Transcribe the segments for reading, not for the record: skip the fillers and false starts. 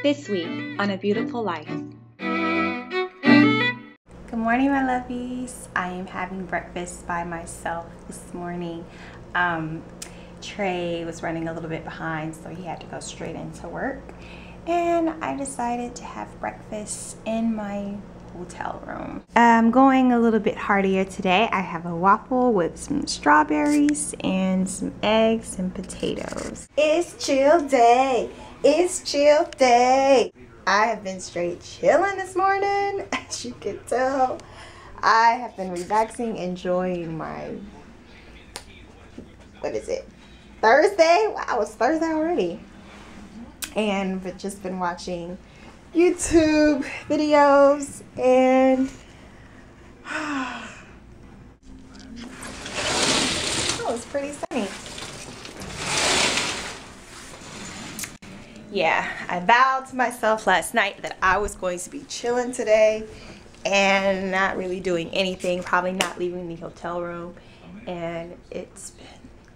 This week on A Beautiful Life. Good morning, my lovies. I am having breakfast by myself this morning. Trey was running a little bit behind, so he had to go straight into work. And I decided to have breakfast in my hotel room. I'm going a little bit heartier today. I have a waffle with some strawberries and some eggs and potatoes. It's chill day. It's chill day. I have been straight chilling this morning. As you can tell, I have been relaxing, enjoying my, what is it, Thursday? Wow, it's Thursday already. And I've just been watching YouTube videos and oh, it's pretty sunny. Yeah, I vowed to myself last night that I was going to be chilling today and not really doing anything, probably not leaving the hotel room, and it's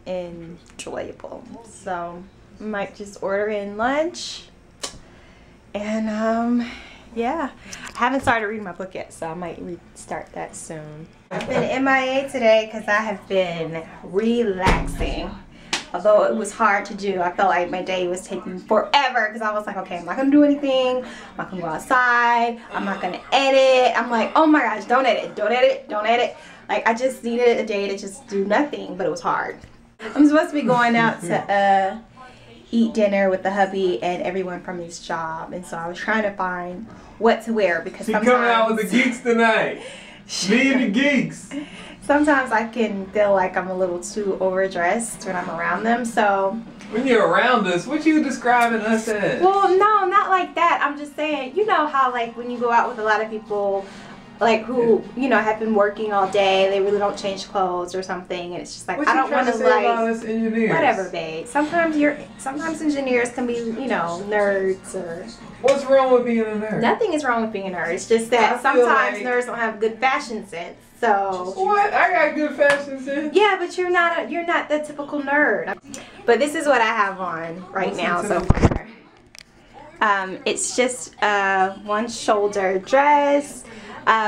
been enjoyable. So I might just order in lunch. And yeah, I haven't started reading my book yet, so I might restart that soon. I've been MIA today because I have been relaxing. Although it was hard to do, I felt like my day was taking forever because I was like, okay, I'm not gonna do anything. I'm not gonna go outside. I'm not gonna edit. I'm like, oh my gosh, don't edit, don't edit, don't edit. Like, I just needed a day to just do nothing, but it was hard. I'm supposed to be going out to eat dinner with the hubby and everyone from his job, and so I was trying to find what to wear because sometimes coming out with the geeks tonight. Me and the geeks. Sometimes I can feel like I'm a little too overdressed when I'm around them. So when you're around us, what you describing us as? Well, no, not like that. I'm just saying, you know how like when you go out with a lot of people, like who, you know, have been working all day, they really don't change clothes or something, and it's just like, what I don't want to like engineers? Whatever, babe. Sometimes engineers can be, you know, nerds or. What's wrong with being a nerd? Nothing is wrong with being a nerd. It's just that sometimes nerds don't have good fashion sense. So what? I got good fashion sense. Yeah, but you're not the typical nerd. But this is what I have on right now so far. It's just one shoulder dress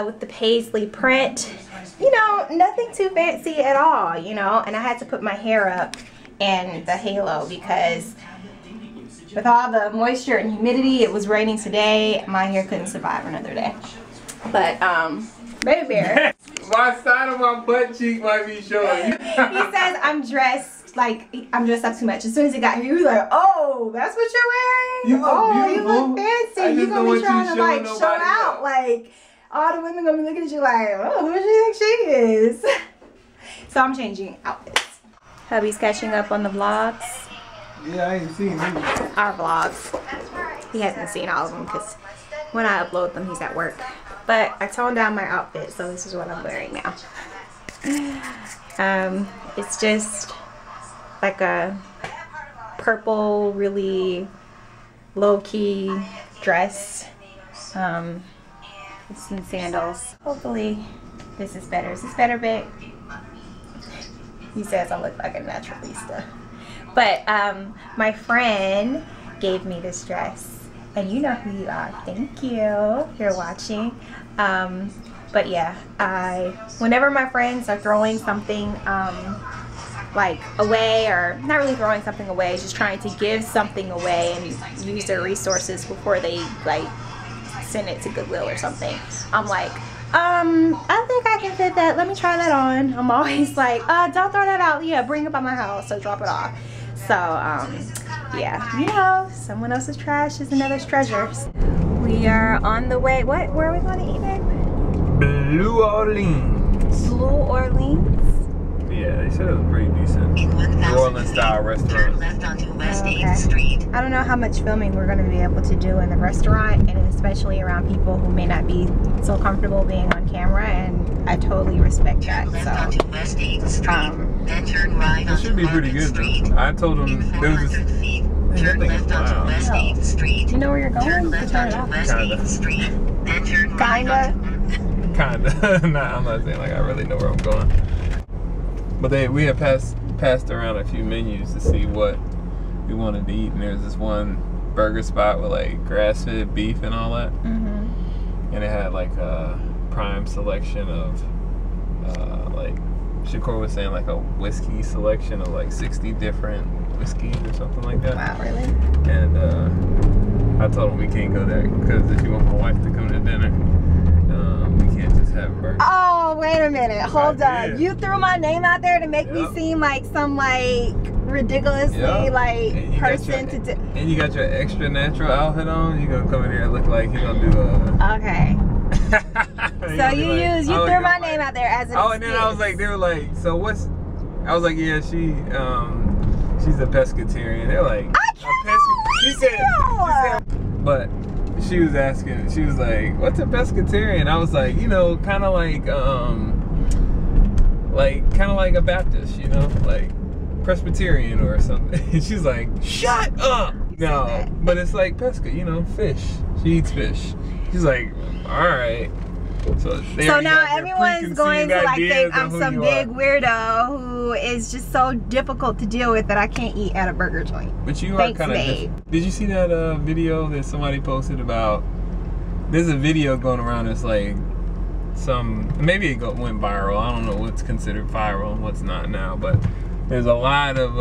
with the paisley print. You know, nothing too fancy at all, you know, and I had to put my hair up and the halo because with all the moisture and humidity, it was raining today, my hair couldn't survive another day. But baby bear. My side of my butt cheek might be showing. He says I'm dressed up too much. As soon as he got here, he was like, "Oh, that's what you're wearing? You look beautiful. You look fancy. You're gonna be trying to like show out. Else. Like all the women gonna be looking at you like, oh, who do you think she is?" So I'm changing outfits. Hubby's catching up on the vlogs. Yeah, I ain't seen them. Our vlogs. He hasn't seen all of them because when I upload them, he's at work. But I toned down my outfit, so this is what I'm wearing now. It's just like a purple, really low-key dress with some sandals. Hopefully this is better. Is this better, babe? He says I look like a naturalista. But my friend gave me this dress. And you know who you are. Thank you if you're watching. But yeah, whenever my friends are throwing something like away, or not really throwing something away, just trying to give something away and use their resources before they like send it to Goodwill or something, I'm like, I think I can fit that. Let me try that on. I'm always like, don't throw that out. Yeah, bring it by my house or drop it off. So, yeah, you know, someone else's trash is another's treasure. We are on the way. Where are we going to eat, babe? Blue Orleans. Blue Orleans? Yeah, they said it was pretty decent. New Orleans style restaurant. Okay. I don't know how much filming we're going to be able to do in the restaurant, and especially around people who may not be so comfortable being on camera, and I totally respect that. So, it should be pretty good though. I told them there was this. Do you know where you're going? Kinda. Nah, I'm not saying like I really know where I'm going. But we had passed around a few menus to see what we wanted to eat, and there's this one burger spot with like grass-fed beef and all that. Mm-hmm. And it had like a prime selection of like Shakur was saying, like a whiskey selection of like 60 different whiskeys or something like that. Wow, really? And I told him we can't go there because if you want my wife to come to dinner, we can't just have burgers. Oh, wait a minute. Hold up. You threw my name out there to make me seem like some like ridiculously like person to do. And you got your extra natural outfit on. You gonna come in here and look like you gonna do a. Okay. So you threw my name out there as an excuse. And then I was like, they were like, so what's? I was like, yeah, she's a pescatarian. They're like, she said, but she was asking, she was like, what's a pescatarian? I was like, you know, kind of like a Baptist, you know, like Presbyterian or something. And she's like, shut up. No, but it's like pesca, you know, fish. She eats fish. She's like, all right. So now everyone's going to like think I'm some big weirdo who is just so difficult to deal with that I can't eat at a burger joint. But you are kind of. Did you see that video that somebody posted about? There's a video going around that's like maybe it went viral. I don't know what's considered viral and what's not now, but there's a lot of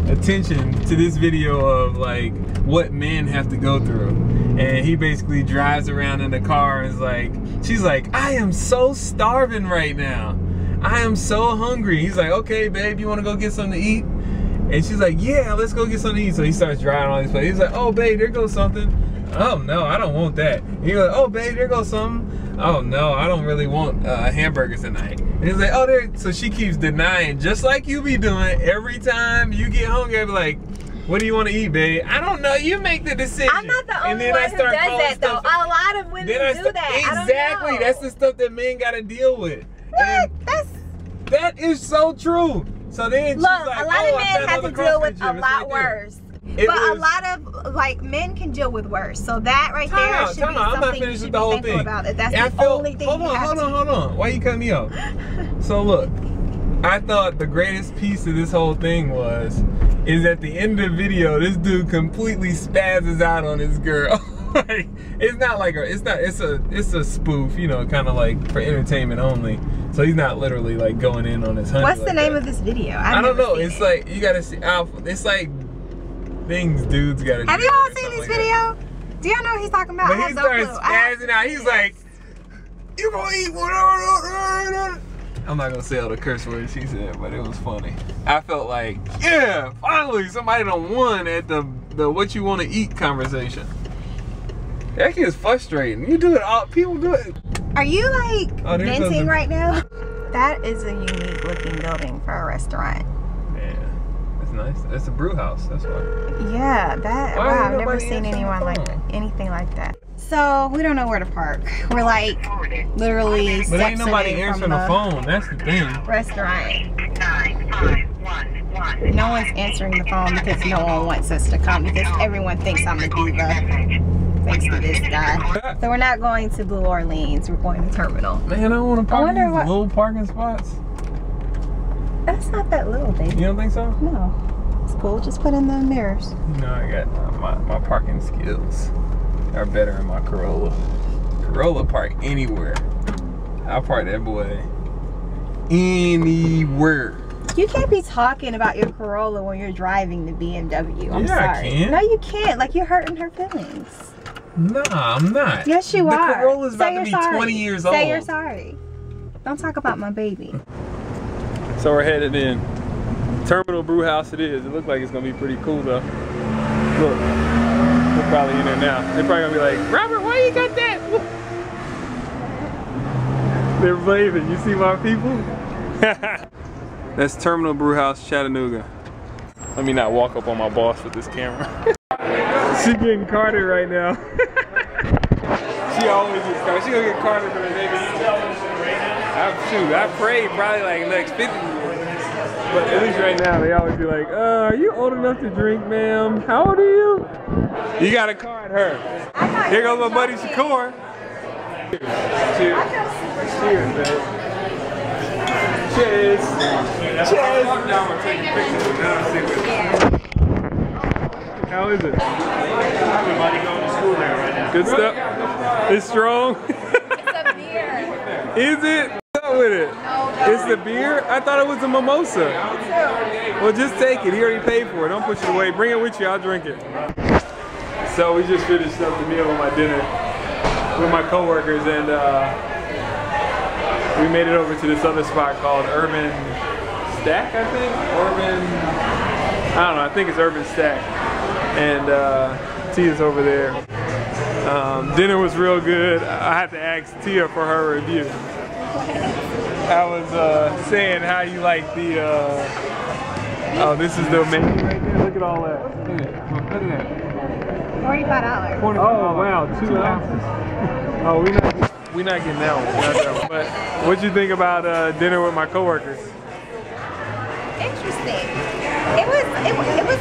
attention to this video of like what men have to go through. And he basically drives around in the car and is like, she's like, I am so starving right now. I am so hungry. He's like, okay, babe, you want to go get something to eat? And she's like, yeah, let's go get something to eat. So he starts driving all these places. He's like, oh, babe, there goes something. Oh, no, I don't want that. He's like, oh, babe, there goes something. Oh, no, I don't really want hamburgers tonight. And he's like, oh, there. So she keeps denying, just like you be doing every time you get hungry. I be like, what do you want to eat, babe? I don't know. You make the decision. I'm not the only one who does that, though. A lot of women do that. Exactly. That's the stuff that men got to deal with. What? That is so true. So then look, she's like, a lot of men have to deal with a lot worse. But a lot of like men can deal with worse. So that right there should be something you should be thankful about. That's the only thing you have to. Hold on. Why you cutting me off? So look, I thought the greatest piece of this whole thing is at the end of the video, this dude completely spazzes out on his girl. Like, it's not like it's a spoof, you know, kind of like for entertainment only. So he's not literally like going in on his honey. What's the name of this video? I don't know. It's like you gotta see. It's like things dudes gotta do. Have you all seen this video? Do y'all know what he's talking about? But he starts spazzing out. He's like, you gonna eat whatever. I'm not gonna say all the curse words he said, but it was funny. I felt like, yeah, finally somebody done won at the what you want to eat conversation. That is frustrating. You do it all. People do it. Are you like venting right now? That is a unique looking building for a restaurant. Yeah, it's nice. It's a brew house. That's why. Yeah, wow, I've never seen anyone anything like that. So we don't know where to park. We're like literally. But ain't nobody answering the phone. That's the thing. Restaurant. No one's answering the phone because no one wants us to come because everyone thinks I'm a diva. Thanks to this guy. So we're not going to Blue Orleans. We're going to Terminal. Man, I don't want to park in these little parking spots. That's not that little, baby. You don't think so? No. It's cool. Just put in the mirrors. No, I got my parking skills are better in my Corolla. Corolla park anywhere. I'll park that boy anywhere. You can't be talking about your Corolla when you're driving the BMW. I'm sorry. I can. No, you can't. Like, you're hurting her feelings. Nah, I'm not. Yes, you are. The Corolla's about to be 20 years old. Say you're sorry. Don't talk about my baby. So we're headed in. Terminal Brew House it is. It looks like it's going to be pretty cool, though. Look. We're probably in there now. They're probably going to be like, Robert, why you got that? They're waving. You see my people? That's Terminal Brew House, Chattanooga. Let me not walk up on my boss with this camera. She getting carded right now. She always gets carded. She gonna get carded for the baby. I prayed probably like next 50 years. But at least right now, they always be like, are you old enough to drink, ma'am? How old are you? You gotta card her. Here goes my buddy Shakur. Cheers. Cheers, babe. Cheers. Cheers. How is it? Good stuff. It's strong. It's a beer. Is it? What's up with it? No. It's the beer? I thought it was a mimosa. Well, just take it. He already paid for it. Don't push it away. Bring it with you. I'll drink it. So we just finished up the meal with my dinner with my coworkers, and we made it over to this other spot called Urban Stack, I think? I don't know. I think it's Urban Stack. And Tia's over there. Dinner was real good. I had to ask Tia for her review. I was saying how you like the, oh, this is the menu right there. Look at all that. Look at that. $45. Oh, wow, 2 ounces. Oh, we're not getting that one. But what'd you think about dinner with my coworkers? Interesting. It was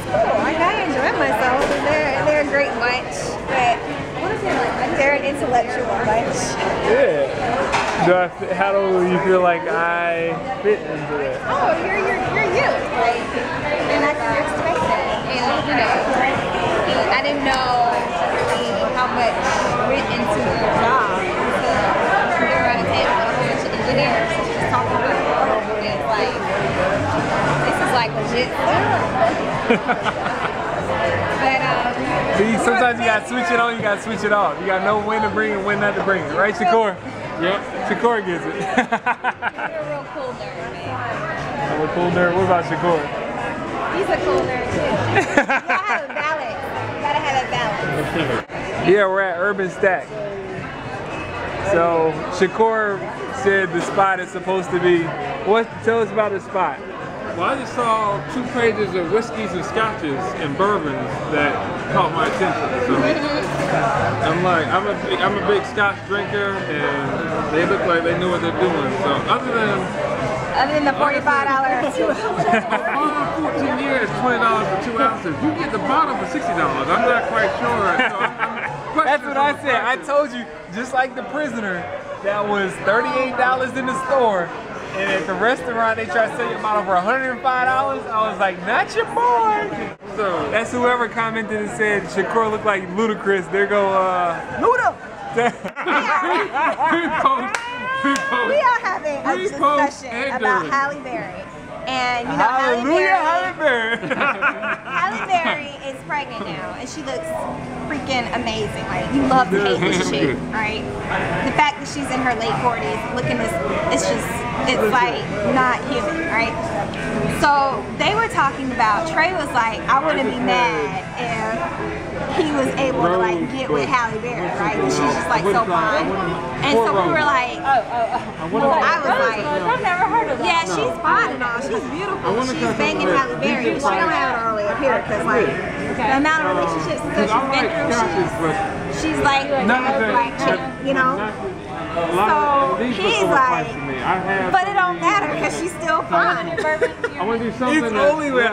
cool. Like, I enjoyed myself. They're a great bunch, but they're an intellectual bunch. Yeah. How do you feel like I fit into that? Oh, you're you. Like, and I can respect that. And you know, I didn't know really how much went into the job. So we were at a table with a whole bunch of engineers just talking about it. And it's like, this is like legit stuff. But see, sometimes you gotta switch it on, you gotta switch it off. You gotta know when to bring it, when not to bring it. Right, Shakur? Yep. Shakur gets it. you're a real cool nerd, man. I'm a cool nerd. What about Shakur? He's a cool nerd too. You gotta have a balance. You gotta have a balance. Yeah, we're at Urban Stack. So Shakur said the spot is supposed to be. Tell us about the spot. Well, I just saw 2 pages of whiskeys and scotches and bourbons that caught my attention. So I'm like, I'm a big Scotch drinker, and they look like they know what they're doing. So other than the $45 bottle 14 years, $20 for 2 ounces. You get the bottle for $60. I'm not quite sure. So That's what I said. I told you, just like the prisoner, that was $38 in the store. And at the restaurant, they try to sell you a bottle for $105. I was like, not your boy. So that's whoever commented and said Shakur looked like Ludacris. There go, Luda. We are having a discussion about Halle Berry. And you know, Halle Berry is pregnant now, and she looks freaking amazing. Like, you love to hate this chick, right? The fact that she's in her late 40s, looking this, it's like not human, right? So they were talking about, Trey was like, I wouldn't be mad if he was able to like get with Halle Berry, right? Because she's just like so fine. And so we were like, I was like, I've never heard of that. yeah, she's fine and all. She's beautiful. She's banging Halle Berry, but she don't have it all the way up here because like the amount of relationships that she's been through, she's like, you know. So he's like, but it don't matter because she's still fine. I want to do something. It's only way.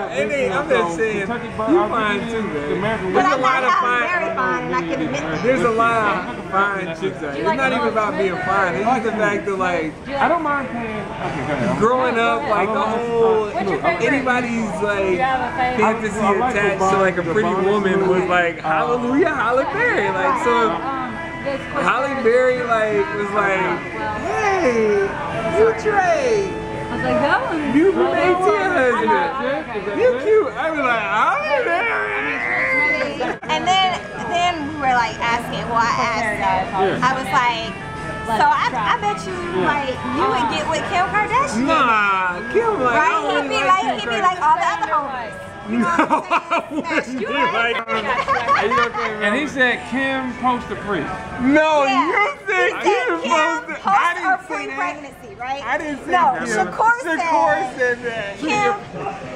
I'm just saying, you fine too, man. But I'm not very fine, and I can admit that. There's a lot of fine chicks out here. It's not even about being fine. It's just the fact that, like, I don't mind paying. Okay, go ahead. growing up, like, the whole, anybody's, like, fantasy attached to, like, a pretty woman was, like, hallelujah, Halle Berry. Like, so Halle Berry, like, was like, hey, you Trey. I was like, that one. Beautiful Tia husband. You cute. I was like, Halle Berry. And then we were like asking, well, I asked her, I was like, so I bet you like you would get with Kim Kardashian. Nah, Kim, like, right? He'd be like all the other homies. You know no, what I'm saying? I wouldn't be like, are you okay, And he said Kim post a pre. no, Yeah. you said Kim posted. I Post or didn't say that. pre-pregnancy, right? I didn't say no, that. Shakur said that. Kim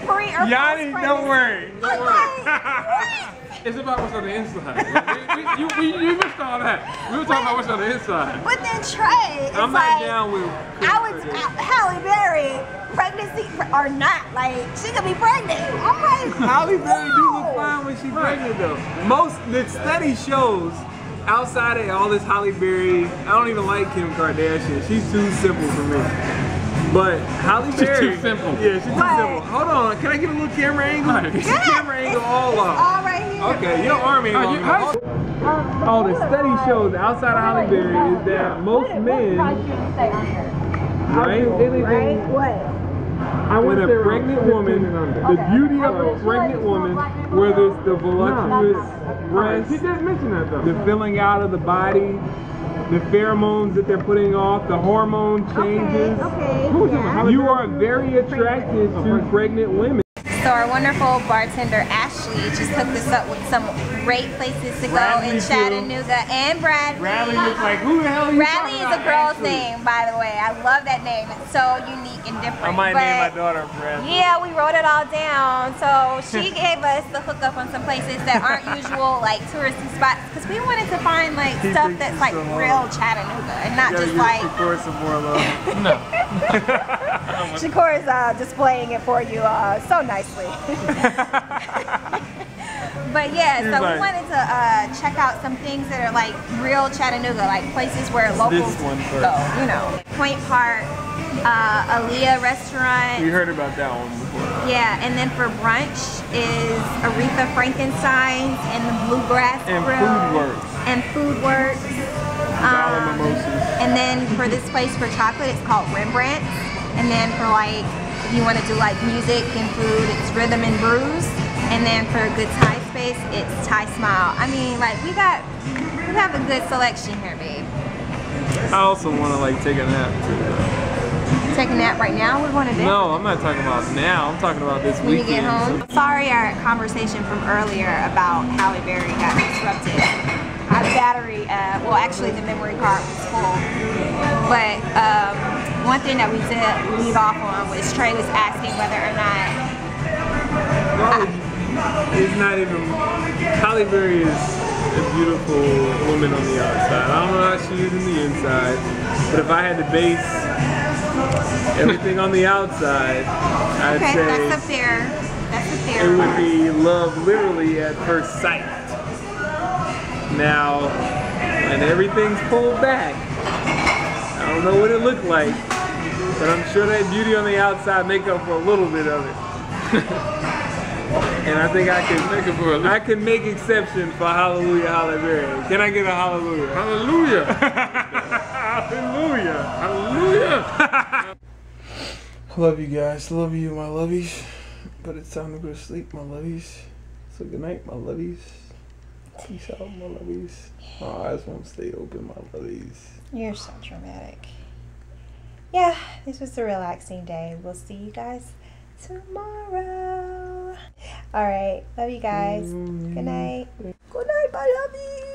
pre or Yanni, post-pregnancy. don't worry. I'm like, what? It's about what's on the inside. You missed all that. We were talking about what's on the inside. But then Trey is I'm like, not down with Halle Berry, pregnancy or not, like she could be pregnant. I'm like, Halle Berry do look whoa. fine when she's pregnant though. The study shows outside of all this Halle Berry, I don't even like Kim Kardashian. She's too simple for me. But Halle Berry, too simple. Yeah, she's too simple. Hold on, can I get a little camera angle? Right. Camera angle all off. All right here. Okay, your arm ain't long enough. Oh, the study shows outside of Halle Berry is that most men, right? What? When a pregnant woman, the beauty of a pregnant woman, whether it's the voluptuous breast, He did mention that though. the filling out of the body, the pheromones that they're putting off, the hormone changes. Okay. You are very attracted to pregnant women. So our wonderful bartender Ashley just hooked us up with some great places to go Bradley, in Chattanooga and Bradley. Bradley looks like, who the hell are you Bradley is talking a about, girl's Ashley? name, by the way. I love that name. It's so unique and different. I might But name my daughter Bradley. yeah, we wrote it all down. So she gave us the hookup on some places that aren't usual, like touristy spots, because we wanted to find like stuff that's like real Chattanooga and not just like. Shakur some more love. No. Shakur is displaying it for you so nicely. But yeah, so we wanted to check out some things that are like real Chattanooga, like places where locals go, you know. Point Park, Aaliyah restaurant. We heard about that one before. Yeah, and then for brunch is Aretha Frankenstein's and the Bluegrass And Grill. Foodworks. And Foodworks. Dollar Mimosas. And then for this place for chocolate, it's called Rembrandt's. And then for like, if you want to do like music and food, it's Rhythm and Brews. And then for a good Thai space, it's Thai Smile. I mean, like we have a good selection here, babe. I also want to like take a nap too. Take a nap right now? What do you want to do? No, I'm not talking about now. I'm talking about this When weekend. you get home? Sorry, our conversation from earlier about Halle Berry got disrupted. Our battery, well actually the memory card was full. But one thing that we did leave off on was Trey was asking whether or not It's not even. Halle Berry is a beautiful woman on the outside. I don't know how she is on the inside, but if I had to base everything on the outside, I'd okay, say that's a fair it would be love literally at first sight. Now, when everything's pulled back, I don't know what it looked like, but I'm sure that beauty on the outside make up for a little bit of it. And I think I can make exception for Hallelujah, Halle Berry. Can I get a hallelujah? Hallelujah. Hallelujah. Hallelujah. I love you guys. Love you, my lovies. But it's time to go to sleep, my lovies. So good night, my lovies. Peace out, my lovies. My eyes won't stay open, my lovies. You're so dramatic. Yeah, this was a relaxing day. We'll see you guys tomorrow. All right, love you guys. Good night. Good night, my lovies.